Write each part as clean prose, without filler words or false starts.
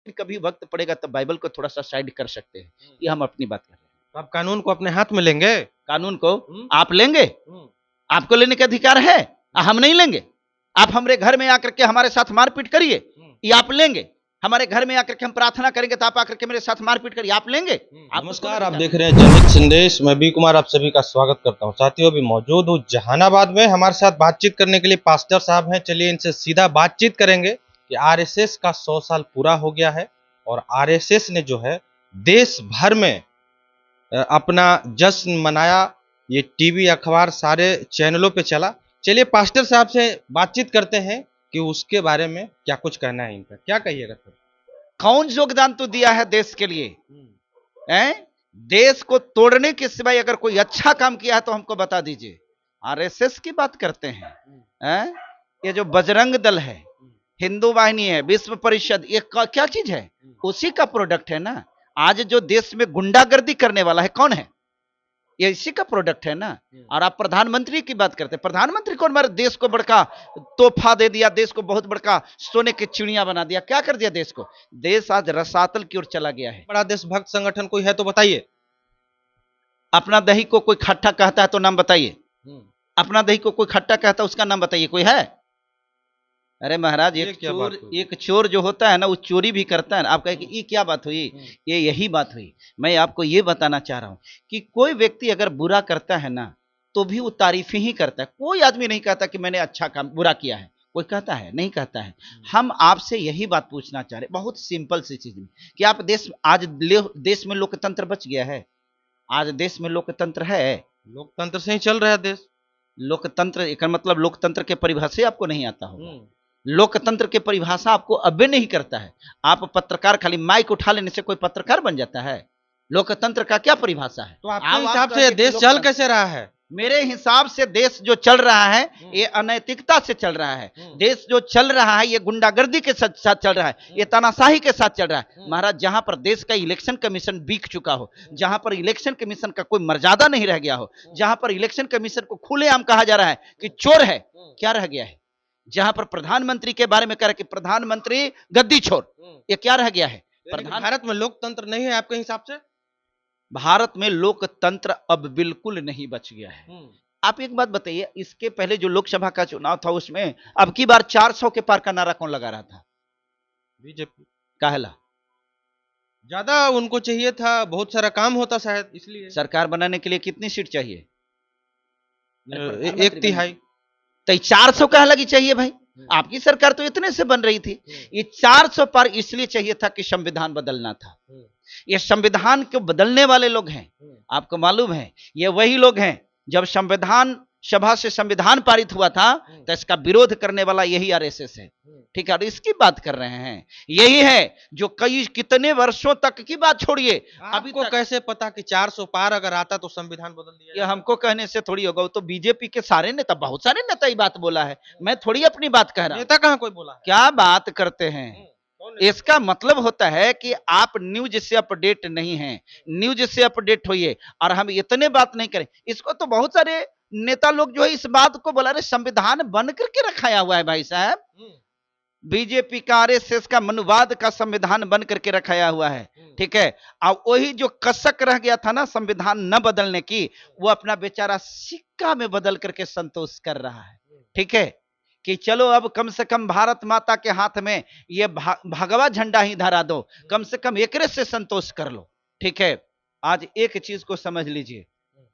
कभी वक्त पड़ेगा तब बाइबल को थोड़ा सा साइड कर सकते हैं। ये हम अपनी बात कर रहे हैं। तो आप कानून को अपने हाथ में लेंगे? कानून को आप लेंगे? आपको लेने का अधिकार है, हम नहीं लेंगे। आप हमारे घर में आकर के हमारे साथ मारपीट करिए, ये आप लेंगे? हमारे घर में आकर के हम प्रार्थना करेंगे तो आप आकर के मेरे साथ मारपीट करिए, आप लेंगे? नमस्कार, आप देख रहे हैं जनहित संदेश। मैं बी कुमार आप सभी का स्वागत करता हूं। साथियों, अभी मौजूद हूं जहानाबाद में। हमारे साथ बातचीत करने के लिए पास्टर साहब हैं। चलिए इनसे सीधा बातचीत करेंगे कि आरएसएस का 100 साल पूरा हो गया है और आरएसएस ने जो है देश भर में अपना जश्न मनाया। ये टीवी अखबार सारे चैनलों पे चला। चलिए पास्टर साहब से बातचीत करते हैं कि उसके बारे में क्या कुछ कहना है इनका। क्या कहिएगा सर? कौन योगदान तो दिया है देश के लिए? देश को तोड़ने के सिवाय अगर कोई अच्छा काम किया है तो हमको बता दीजिए। आरएसएस की बात करते हैं, ये जो बजरंग दल है, हिंदू वाहिनी है, विश्व परिषद, ये क्या चीज है? उसी का प्रोडक्ट है ना। आज जो देश में गुंडागर्दी करने वाला है कौन है? ये इसी का प्रोडक्ट है ना। और आप प्रधानमंत्री की बात करते हैं। प्रधानमंत्री कौन? हमारे देश को बड़का तोहफा दे दिया, देश को बहुत बड़का सोने की चिड़िया बना दिया। क्या कर दिया देश को? देश आज रसातल की ओर चला गया है। बड़ा देशभक्त संगठन कोई है तो बताइए। अपना दही को कोई खट्टा कहता है तो नाम बताइए। अपना दही को कोई खट्टा कहता है उसका नाम बताइए, कोई है? अरे महाराज, एक चोर जो होता है ना, वो चोरी भी करता है ना। आप कहे कि ये क्या बात हुई? ये यही बात हुई। मैं आपको ये बताना चाह रहा हूं कि कोई व्यक्ति अगर बुरा करता है ना तो भी वो तारीफ ही करता है। कोई आदमी नहीं कहता कि मैंने अच्छा काम बुरा किया है। कोई कहता है? नहीं कहता है। हम आपसे यही बात पूछना चाह रहे, बहुत सिंपल सी चीज में, कि आप आज देश में लोकतंत्र बच गया है? आज देश में लोकतंत्र है? लोकतंत्र से ही चल रहा है देश। लोकतंत्र का मतलब लोकतंत्र के परिभाषा आपको नहीं आता होगा। लोकतंत्र के परिभाषा आपको अबे नहीं करता है। आप पत्रकार, खाली माइक उठा लेने से कोई पत्रकार बन जाता है? लोकतंत्र का क्या परिभाषा है? तो आपके हिसाब से देश चल कैसे रहा है? मेरे हिसाब से देश जो चल रहा है ये अनैतिकता से चल रहा है। देश जो चल रहा है ये गुंडागर्दी के साथ चल रहा है, ये तानाशाही के साथ चल रहा है। महाराज, जहां पर देश का इलेक्शन कमीशन बिक चुका हो, जहां पर इलेक्शन कमीशन का कोई मर्यादा नहीं रह गया हो, जहां पर इलेक्शन कमीशन को खुलेआम कहा जा रहा है कि चोर है, क्या रह गया है? जहां पर प्रधानमंत्री के बारे में कह रहे कि प्रधानमंत्री गद्दी छोर, ये क्या रह गया है? भारत में लोकतंत्र नहीं है आपके हिसाब से? भारत में लोकतंत्र अब बिल्कुल नहीं बच गया है। आप एक बात बताइए, इसके पहले जो लोकसभा का चुनाव था उसमें अब की बार 400 के पार का नारा कौन लगा रहा था? बीजेपी। काहेला? ज्यादा उनको चाहिए था, बहुत सारा काम होता शायद, इसलिए। सरकार बनाने के लिए कितनी सीट चाहिए? 1/3। तो 400 कहा लगी चाहिए भाई? आपकी सरकार तो इतने से बन रही थी। ये 400 पार इसलिए चाहिए था कि संविधान बदलना था। ये संविधान को बदलने वाले लोग हैं, आपको मालूम है, ये वही लोग हैं जब संविधान सभा से संविधान पारित हुआ था तो इसका विरोध करने वाला यही आरएसएस है। ठीक है, और इसकी बात कर रहे हैं। यही है जो कितने वर्षों तक की बात छोड़िए, अभी को कैसे पता कि 400 पार अगर आता तो संविधान बदल दिया? ये हमको कहने से थोड़ी होगा। तो बीजेपी के सारे नेता, बहुत सारे नेता ये बात बोला है। मैं थोड़ी अपनी बात कह रहा हूं। नेता कहां कोई बोला है? क्या बात करते हैं? इसका मतलब होता है कि आप न्यूज से अपडेट नहीं हैं। न्यूज से अपडेट होइए। और हम इतने बात नहीं करें। इसको तो बहुत सारे नेता लोग जो है इस बात को बोला रहे संविधान बन करके रखाया हुआ है भाई साहब। बीजेपी का, आरएसएस का, मनुवाद का संविधान बन करके रखाया हुआ है। ठीक है, और वही जो कसक रह गया था ना संविधान न बदलने की, वो अपना बेचारा सिक्का में बदल करके संतोष कर रहा है। ठीक है, कि चलो अब कम से कम भारत माता के हाथ में ये भगवा झंडा ही धरा दो, कम से कम एकरे से संतोष कर लो। ठीक है, आज एक चीज को समझ लीजिए,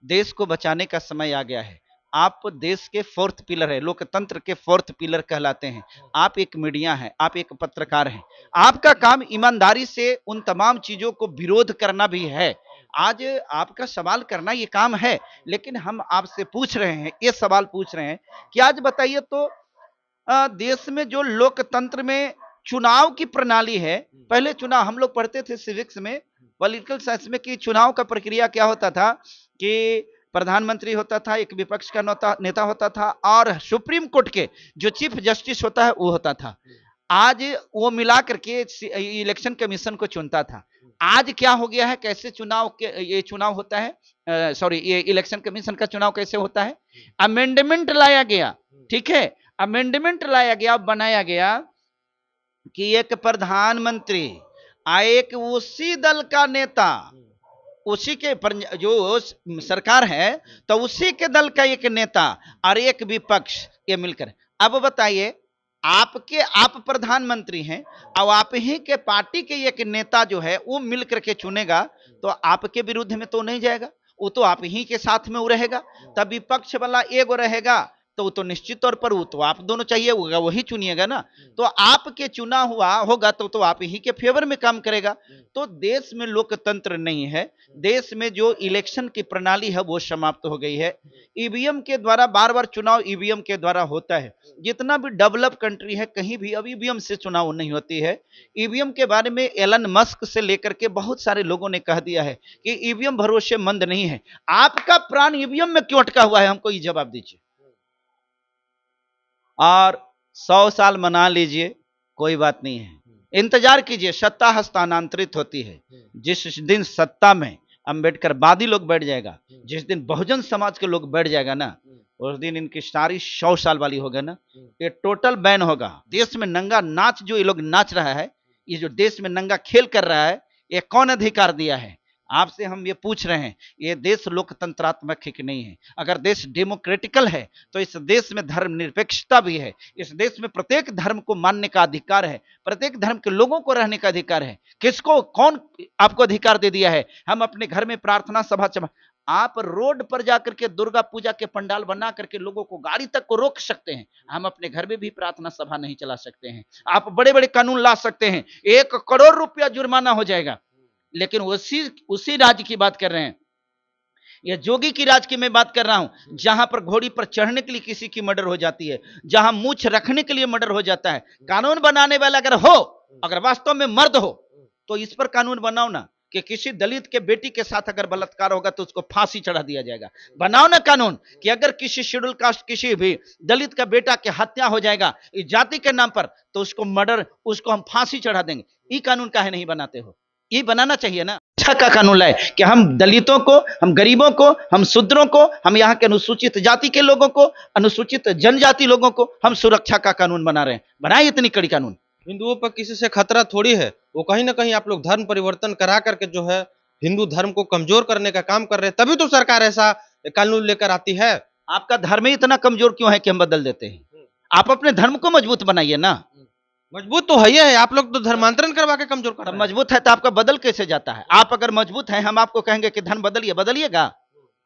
देश को बचाने का समय आ गया है। आप देश के 4th पिलर है, लोकतंत्र के 4th पिलर कहलाते हैं। आप एक मीडिया है, आप एक पत्रकार हैं। आपका काम ईमानदारी से उन तमाम चीजों को विरोध करना भी है। आज आपका सवाल करना ये काम है, लेकिन हम आपसे पूछ रहे हैं, ये सवाल पूछ रहे हैं कि आज बताइए तो देश में जो लोकतंत्र में चुनाव की प्रणाली है, पहले चुनाव हम लोग पढ़ते थे सिविक्स में, पॉलिटिकल साइंस में, कि चुनाव का प्रक्रिया क्या होता था कि प्रधानमंत्री होता था, एक विपक्ष का नेता होता था, और सुप्रीम कोर्ट के जो चीफ जस्टिस होता है वो होता था। आज वो मिला करके इलेक्शन कमीशन को चुनता था। आज क्या हो गया है, कैसे ये चुनाव होता है, सॉरी, ये इलेक्शन कमीशन का चुनाव कैसे होता है? अमेंडमेंट लाया गया। ठीक है, अमेंडमेंट लाया गया, बनाया गया कि एक प्रधानमंत्री एक उसी दल का नेता, उसी के जो सरकार है तो उसी के दल का एक नेता और एक विपक्ष, ये मिलकर। अब बताइए, आप प्रधानमंत्री हैं और आप ही के पार्टी के एक नेता जो है वो मिलकर के चुनेगा, तो आपके विरुद्ध में तो नहीं जाएगा, वो तो आप ही के साथ में वो रहेगा। तब विपक्ष वाला एगो रहेगा तो वो तो निश्चित तौर पर वो तो आप दोनों चाहिए होगा, वही चुनिएगा ना। तो आपके चुना हुआ होगा तो आप ही के फेवर में काम करेगा। तो देश में लोकतंत्र नहीं है, देश में जो इलेक्शन की प्रणाली है वो समाप्त हो गई है। ईवीएम के द्वारा बार बार चुनाव ईवीएम के द्वारा होता है। जितना भी डेवलप कंट्री है कहीं भी अब ईवीएम से चुनाव नहीं होती है। ईवीएम के बारे में एलन मस्क से लेकर के बहुत सारे लोगों ने कह दिया है कि ईवीएम भरोसेमंद नहीं है। आपका प्राण ईवीएम में क्यों अटका हुआ है, हमको ये जवाब दीजिए। और 100 साल मना लीजिए, कोई बात नहीं है, इंतजार कीजिए, सत्ता हस्तांतरित होती है। जिस दिन सत्ता में अंबेडकरवादी लोग बैठ जाएगा, जिस दिन बहुजन समाज के लोग बैठ जाएगा ना, उस दिन इनकी सारी 100 साल वाली होगा ना, ये टोटल बैन होगा। देश में नंगा नाच जो ये लोग नाच रहा है, ये जो देश में नंगा खेल कर रहा है, ये कौन अधिकार दिया है? आपसे हम ये पूछ रहे हैं, ये देश लोकतंत्रात्मक है कि नहीं है? अगर देश डेमोक्रेटिकल है तो इस देश में धर्मनिरपेक्षता भी है, इस देश में प्रत्येक धर्म को मानने का अधिकार है, प्रत्येक धर्म के लोगों को रहने का अधिकार है। किसको, कौन आपको अधिकार दे दिया है? हम अपने घर में प्रार्थना सभा आप रोड पर जाकर के दुर्गा पूजा के पंडाल बना करके लोगों को गाड़ी तक को रोक सकते हैं, हम अपने घर में भी प्रार्थना सभा नहीं चला सकते हैं। आप बड़े बड़े कानून ला सकते हैं, 1 करोड़ रुपया जुर्माना हो जाएगा, लेकिन उसी राज्य की बात कर रहे हैं। यह जोगी की राज की मैं बात कर रहा हूं, जहां पर घोड़ी पर चढ़ने के लिए किसी की मर्डर हो जाती है, जहां मूछ रखने के लिए मर्डर हो जाता है। कानून बनाने वाला अगर वास्तव में मर्द हो तो इस पर कानून बनाओ ना कि किसी दलित के बेटी के साथ अगर बलात्कार होगा तो उसको फांसी चढ़ा दिया जाएगा। बनाओ ना कानून कि अगर किसी शेड्यूल कास्ट किसी भी दलित का बेटा की हत्या हो जाएगा इस जाति के नाम पर, तो उसको हम फांसी चढ़ा देंगे। ये कानून काहे नहीं बनाते हो? ये बनाना चाहिए ना। अच्छा का कानून लाए कि हम दलितों को, हम गरीबों को, हम शूद्रों को, हम यहाँ के अनुसूचित जाति के लोगों को, अनुसूचित जनजाति लोगों को हम सुरक्षा का कानून बना रहे हैं। बनाए इतनी कड़ी कानून। हिंदुओं पर किसी से खतरा थोड़ी है, वो कहीं ना कहीं आप लोग धर्म परिवर्तन करा करके जो है हिंदू धर्म को कमजोर करने का काम कर रहे हैं, तभी तो सरकार ऐसा कानून लेकर आती है। आपका धर्म ही इतना कमजोर क्यों है कि हम बदल देते हैं? आप अपने धर्म को मजबूत बनाइए ना। मजबूत तो है ही है, आप लोग तो धर्मांतरण करवा के कमजोर कर रहे हैं। मजबूत है तो आपका बदल कैसे जाता है? आप अगर मजबूत हैं, हम आपको कहेंगे कि धर्म बदलिए, बदलिएगा?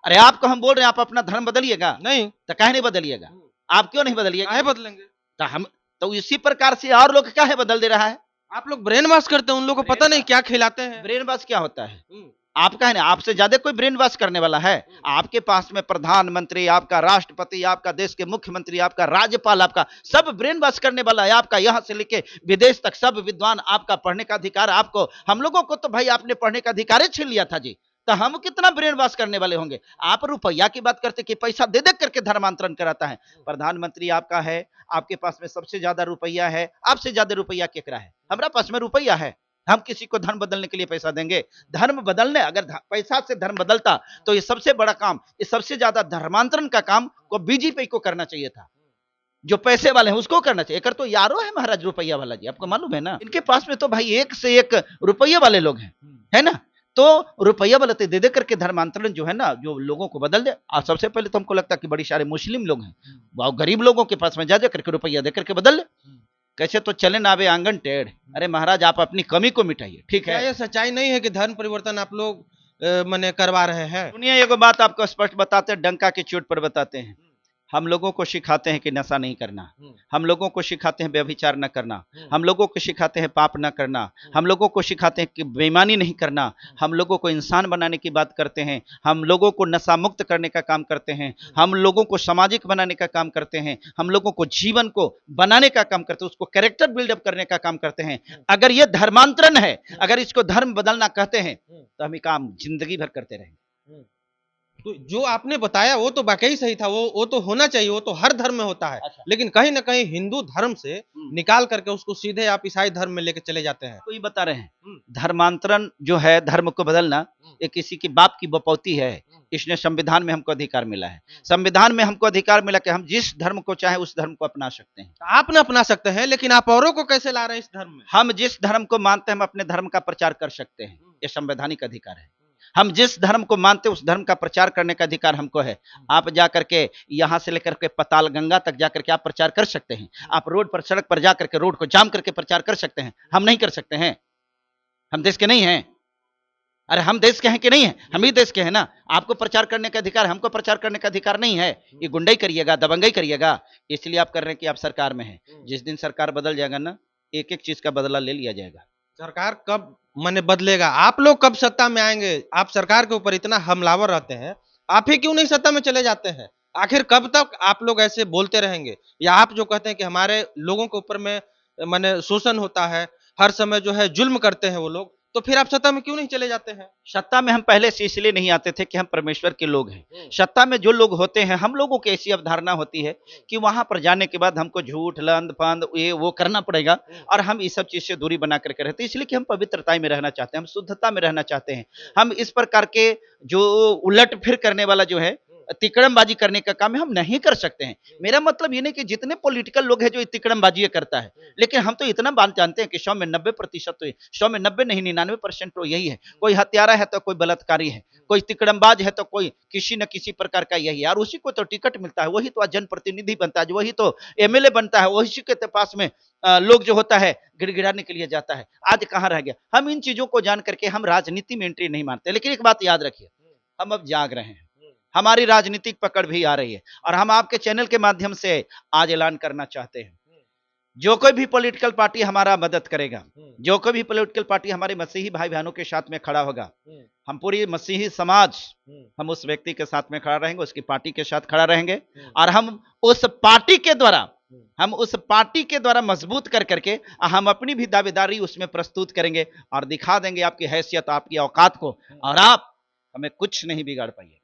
अरे आपको हम बोल रहे हैं आप अपना धर्म बदलिएगा, नहीं तो काहे नहीं बदलिएगा? आप क्यों नहीं बदलिएगा? काहे बदलेंगे? तो इसी प्रकार से और लोग काहे बदल दे रहा है? आप लोग ब्रेन वॉश करते हैं, उन लोगों को पता नहीं क्या खिलाते हैं। ब्रेन वॉश क्या होता है? आपका है ना, आपसे ज्यादा कोई ब्रेन वॉश करने वाला है? आपके पास में प्रधानमंत्री, आपका राष्ट्रपति, आपका देश के मुख्यमंत्री, आपका राज्यपाल, आपका सब ब्रेन वॉश करने वाला है। आपका यहां से लेके विदेश तक सब विद्वान, आपका पढ़ने का अधिकार आपको, हम लोगों को तो भाई आपने पढ़ने का अधिकार ही छीन लिया था जी, तो हम कितना ब्रेन वॉश करने वाले होंगे? आप रुपया की बात करते कि पैसा दे दे करके धर्मांतरण कराता है। प्रधानमंत्री आपका है, आपके पास में सबसे ज्यादा रुपया है, आपसे ज्यादा रुपया केकरा है? हमारा पास में रुपया है, हम किसी को धर्म बदलने के लिए पैसा देंगे? धर्म बदलने, अगर पैसा से धर्म बदलता तो ये सबसे बड़ा काम, ये सबसे ज्यादा धर्मांतरण का काम को बीजेपी को करना चाहिए था। जो पैसे वाले हैं उसको करना चाहिए। कर तो यारो है महाराज रुपया वाला जी, आपको मालूम है ना? इनके पास में तो भाई एक से एक रुपये वाले लोग हैं, है ना? तो रुपया वाले दे दे करके धर्मांतरण जो है ना, जो लोगों को बदल दे। और सबसे पहले तो हमको लगता है कि बड़ी सारे मुस्लिम लोग हैं, वो गरीब लोगों के पास में जा करके रुपया दे करके बदल ले। कैसे तो चले ना आवे आंगन टेढ़। अरे महाराज आप अपनी कमी को मिटाइए, ठीक है? ये सच्चाई नहीं है कि धर्म परिवर्तन आप लोग मने करवा रहे हैं? सुनिए, एगो बात आपको स्पष्ट बताते हैं, डंका की चोट पर बताते हैं। हम लोगों को सिखाते हैं कि नशा नहीं करना, हम लोगों को सिखाते हैं व्यभिचार न करना, हम लोगों को सिखाते हैं पाप न करना, हम लोगों को सिखाते हैं कि बेईमानी नहीं करना, हम लोगों को इंसान बनाने की बात करते हैं, हम लोगों को नशा मुक्त करने का काम करते हैं, हम लोगों को सामाजिक बनाने का काम करते हैं, हम लोगों को जीवन को बनाने का काम करते हैं, उसको कैरेक्टर बिल्डअप करने का काम करते हैं। अगर ये धर्मांतरण है, अगर इसको धर्म बदलना कहते हैं, तो हम ये काम जिंदगी भर करते रहेंगे। तो जो आपने बताया वो तो वाकई सही था, वो तो होना चाहिए, वो तो हर धर्म में होता है। अच्छा। लेकिन कहीं ना कहीं हिंदू धर्म से निकाल करके उसको सीधे आप ईसाई धर्म में लेके चले जाते हैं। तो ये बता रहे हैं धर्मांतरण जो है, धर्म को बदलना, ये किसी की बाप की बपौती है। इसने संविधान में हमको अधिकार मिला है, संविधान में हमको अधिकार मिला कि हम जिस धर्म को चाहे उस धर्म को अपना सकते हैं। आप न अपना सकते हैं, लेकिन आप औरों को कैसे ला रहे हैं इस धर्म में? हम जिस धर्म को मानते हैं हम अपने धर्म का प्रचार कर सकते हैं, ये संवैधानिक अधिकार है। हम जिस धर्म को मानते हैं उस धर्म का प्रचार करने का अधिकार हमको है। आप जाकर के यहां से लेकर के पताल गंगा तक जाकर के आप प्रचार कर सकते हैं, आप रोड पर, सड़क पर जाकर के रोड को जाम करके प्रचार कर सकते हैं। हम नहीं कर सकते हैं? हम देश के नहीं हैं? अरे हम देश के हैं कि नहीं है? हम ही देश के हैं ना। आपको प्रचार करने का अधिकार, हमको प्रचार करने का अधिकार नहीं है। ये गुंडाई करिएगा, दबंगई करिएगा, इसलिए आप कर रहे हैं कि आप सरकार में हैं। जिस दिन सरकार बदल जाएगा ना, एक एक चीज का बदला ले लिया जाएगा। सरकार कब माने बदलेगा? आप लोग कब सत्ता में आएंगे? आप सरकार के ऊपर इतना हमलावर रहते हैं, आप ही क्यों नहीं सत्ता में चले जाते हैं? आखिर कब तक आप लोग ऐसे बोलते रहेंगे? या आप जो कहते हैं कि हमारे लोगों के ऊपर में माने शोषण होता है, हर समय जो है जुल्म करते हैं वो लोग, तो फिर आप सत्ता में क्यों नहीं चले जाते हैं? सत्ता में हम पहले से इसलिए नहीं आते थे कि हम परमेश्वर के लोग हैं। सत्ता में जो लोग होते हैं, हम लोगों की ऐसी अवधारणा होती है कि वहां पर जाने के बाद हमको झूठ, लंद फंद, ये वो करना पड़ेगा, और हम इस सब चीज से दूरी बना करके रहते हैं। इसलिए कि हम पवित्रता में रहना चाहते हैं, हम शुद्धता में रहना चाहते हैं। हम इस प्रकार के जो उलट फिर करने वाला जो है, तिकड़मबाजी करने का काम है, हम नहीं कर सकते हैं। मेरा मतलब ये नहीं कि जितने पॉलिटिकल लोग हैं जो तिकड़मबाजी करता है, लेकिन हम तो इतना बात जानते हैं कि 100 में 90% तो 100 में 90 नहीं 99% तो यही है। कोई हत्यारा है तो कोई बलात्कारी है, कोई तिकड़मबाज है तो कोई किसी न किसी प्रकार का यही है, और उसी को तो टिकट मिलता है, वही तो जनप्रतिनिधि बनता है, वही तो एमएलए बनता है, वही के पास में लोग जो होता है गिड़गिड़ाने के लिए जाता है। आज कहाँ रह गया? हम इन चीजों को जान करके हम राजनीति में एंट्री नहीं मारते। लेकिन एक बात याद रखिए, हम अब जाग रहे हैं, हमारी राजनीतिक पकड़ भी आ रही है, और हम आपके चैनल के माध्यम से आज ऐलान करना चाहते हैं, जो कोई भी पॉलिटिकल पार्टी हमारा मदद करेगा, जो कोई भी पॉलिटिकल पार्टी हमारे मसीही भाई बहनों के साथ में खड़ा होगा, हम पूरी मसीही समाज हम उस व्यक्ति के साथ में खड़ा रहेंगे, उसकी पार्टी के साथ खड़ा रहेंगे, और हम उस पार्टी के द्वारा मजबूत कर करके हम अपनी भी दावेदारी उसमें प्रस्तुत करेंगे और दिखा देंगे आपकी हैसियत, आपकी औकात को, और आप हमें कुछ नहीं बिगाड़ पाइएगा,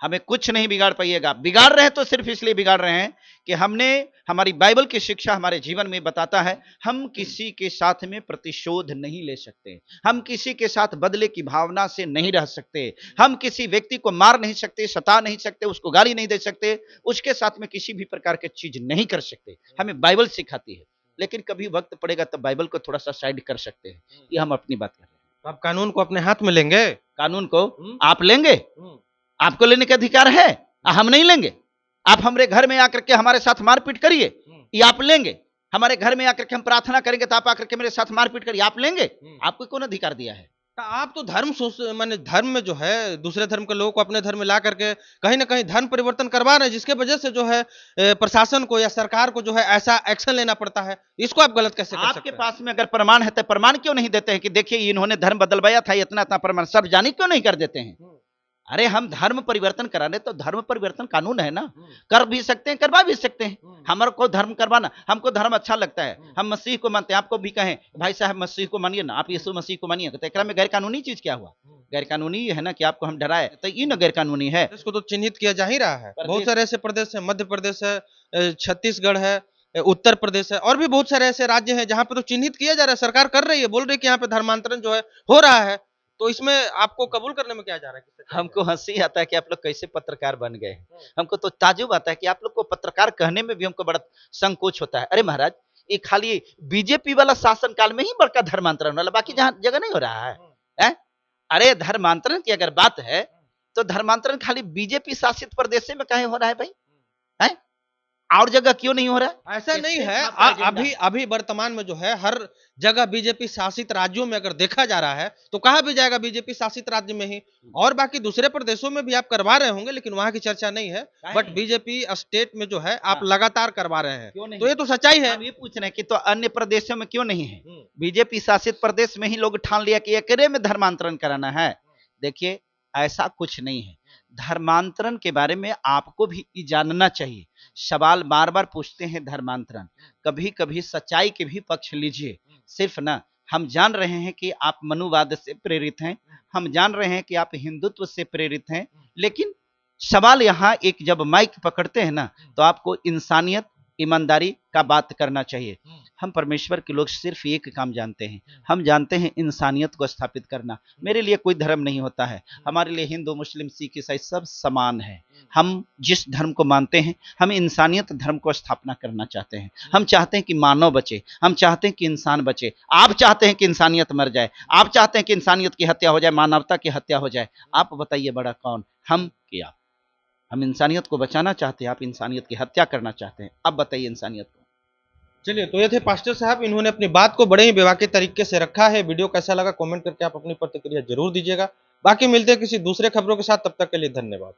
हमें कुछ नहीं बिगाड़ पाइएगा। बिगाड़ रहे हैं तो सिर्फ इसलिए बिगाड़ रहे हैं कि हमारी बाइबल की शिक्षा हमारे जीवन में बताता है, हम किसी के साथ में प्रतिशोध नहीं ले सकते, हम किसी के साथ बदले की भावना से नहीं रह सकते, हम किसी व्यक्ति को मार नहीं सकते, सता नहीं सकते, उसको गाली नहीं दे सकते, उसके साथ में किसी भी प्रकार की चीज नहीं कर सकते। हमें बाइबल सिखाती है, लेकिन कभी वक्त पड़ेगा तो बाइबल को थोड़ा सा साइड कर सकते हैं। ये हम अपनी बात कर रहे हैं। तो आप कानून को अपने हाथ में लेंगे? कानून को आप लेंगे? आपको लेने का अधिकार है, हम नहीं लेंगे। आप हमारे घर में आकर के हमारे साथ मारपीट करिए, ये आप लेंगे? हमारे घर में आकर के हम प्रार्थना करेंगे तो आप आकर के मेरे साथ मारपीट करिए, आप लेंगे? आपको कौन अधिकार दिया है? तो आप तो माने धर्म में जो है दूसरे धर्म के लोगों को अपने धर्म में ला करके कहीं ना कहीं धर्म परिवर्तन करवा रहे हैं, जिसके वजह से जो है प्रशासन को या सरकार को जो है ऐसा एक्शन लेना पड़ता है। इसको आप गलत कैसे कर सकते आपके हैं? पास में अगर प्रमाण है तो प्रमाण क्यों नहीं देते हैं कि देखिए इन्होंने धर्म बदलवाया था, इतना इतना प्रमाण सब जानी क्यों नहीं कर देते हैं? अरे हम धर्म परिवर्तन कराने तो धर्म परिवर्तन कानून है ना, कर भी सकते हैं, करवा भी सकते हैं। हमारे को धर्म करवाना, हमको धर्म अच्छा लगता है, हम मसीह को मानते हैं। आपको भी कहें भाई साहब मसीह को मानिए ना, आप यीशु मसीह को मानिए, तो एकरा में गैर कानूनी चीज क्या हुआ? गैर कानूनी है ना कि आपको हम डराए, तो ये ना गैर कानूनी है। इसको तो चिन्हित किया जा ही रहा है। बहुत सारे ऐसे प्रदेश है, मध्य प्रदेश है, छत्तीसगढ़ है, उत्तर प्रदेश है, और भी बहुत सारे ऐसे राज्य हैं जहां पे तो चिन्हित किया जा रहा है, सरकार कर रही है, बोल रही है कि यहाँ पे धर्मांतरण जो है हो रहा है। तो इसमें आपको कबूल करने में क्या जा रहा है? हमको हंसी आता है कि आप लोग कैसे पत्रकार बन गए। हमको तो ताजुब आता है कि आप लोग को पत्रकार कहने में भी हमको बड़ा संकोच होता है। अरे महाराज, ये खाली बीजेपी वाला शासन काल में ही बड़का धर्मांतरण वाला, बाकी जहां जगह नहीं हो रहा है? अरे धर्मांतरण की अगर बात है तो धर्मांतरण खाली बीजेपी शासित प्रदेश में कहीं हो रहा है भाई? है और जगह क्यों नहीं हो रहा है? ऐसा नहीं है। अभी वर्तमान में जो है हर जगह बीजेपी शासित राज्यों में अगर देखा जा रहा है तो कहा भी जाएगा बीजेपी शासित राज्य में ही, और बाकी दूसरे प्रदेशों में भी आप करवा रहे होंगे, लेकिन वहां की चर्चा नहीं है। बट बीजेपी स्टेट में जो है आप लगातार करवा रहे हैं, तो ये तो सच्चाई है। हम ये पूछ रहे हैं कि तो अन्य प्रदेशों में क्यों नहीं है? बीजेपी शासित प्रदेश में ही लोग ठान लिया कि एकरे में धर्मांतरण कराना है। देखिए ऐसा कुछ नहीं है। धर्मांतरण के बारे में आपको भी जानना चाहिए। सवाल बार बार पूछते हैं धर्मांतरण, कभी कभी सच्चाई के भी पक्ष लीजिए, सिर्फ ना हम जान रहे हैं कि आप मनुवाद से प्रेरित हैं, हम जान रहे हैं कि आप हिंदुत्व से प्रेरित हैं, लेकिन सवाल यहाँ एक जब माइक पकड़ते हैं ना, तो आपको इंसानियत, ईमानदारी का बात करना चाहिए। हम परमेश्वर के लोग सिर्फ एक काम जानते हैं, हम जानते हैं इंसानियत को स्थापित करना। मेरे लिए कोई धर्म नहीं होता है, हमारे लिए हिंदू, मुस्लिम, सिख, ईसाई सब समान है। हम जिस धर्म को मानते हैं, हम इंसानियत धर्म को स्थापना करना चाहते हैं। हम चाहते हैं कि मानव बचे, हम चाहते हैं कि इंसान बचे। आप चाहते हैं कि इंसानियत मर जाए, आप चाहते हैं कि इंसानियत की हत्या हो जाए, मानवता की हत्या हो जाए। आप बताइए बड़ा कौन, हम कि आप? हम इंसानियत को बचाना चाहते हैं, आप इंसानियत की हत्या करना चाहते हैं। अब बताइए इंसानियत को। चलिए, तो ये थे पास्टर साहब, इन्होंने अपनी बात को बड़े ही बेबाकी तरीके से रखा है। वीडियो कैसा लगा कमेंट करके आप अपनी प्रतिक्रिया जरूर दीजिएगा। बाकी मिलते हैं किसी दूसरे खबरों के साथ, तब तक के लिए धन्यवाद।